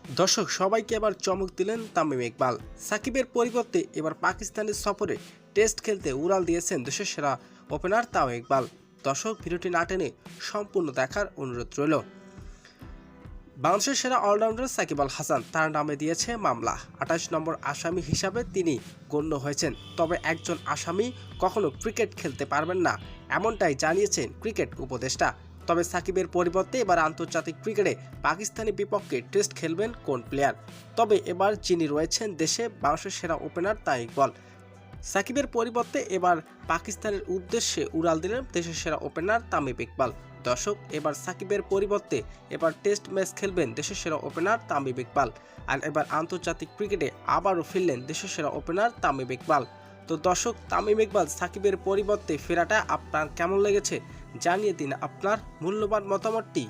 দর্শক সবাইকে এবার চমক দিলেন তামিম ইকবাল। সাকিবের পরিবর্তে এবার পাকিস্তানের সফরে টেস্ট খেলতে উড়াল দিয়েছেন দেশের সেরা ওপেনার তামিম ইকবাল। দর্শক ভিডিওটি না টেনে সম্পূর্ণ দেখার অনুরোধ রইল। বাংলাদেশের সেরা অলরাউন্ডার সাকিব আল হাসান তার নামে দিয়েছে মামলা। ২৮ নম্বর আসামি হিসাবে তিনি গণ্য হয়েছেন। তবে একজন আসামি কখনো ক্রিকেট খেলতে পারবেন না, এমনটাই জানিয়েছেন ক্রিকেট উপদেষ্টা। তবে সাকিবের পরিবর্তে এবার আন্তর্জাতিক ক্রিকেটে পাকিস্তানের বিপক্ষে টেস্ট খেলবেন কোন প্লেয়ার? তবে এবার যিনি রয়েছেন দেশে, বাংলাদেশের সেরা ওপেনার তামিম ইকবাল। সাকিবের পরিবর্তে এবার পাকিস্তানের উদ্দেশ্যে উড়াল দিলেন দেশের সেরা ওপেনার তামিম ইকবাল। দর্শক, এবার সাকিবের পরিবর্তে এবার টেস্ট ম্যাচ খেলবেন দেশের সেরা ওপেনার তামিম ইকবাল। আর এবার আন্তর্জাতিক ক্রিকেটে আবারও ফিরলেন দেশের সেরা ওপেনার তামিম ইকবাল। তো দর্শক, তামিম ইকবাল সাকিবের পরিবর্তে ফেরাটা আপনার কেমন লেগেছে জানিয়ে দিন আপনার মূল্যবান মতামতটি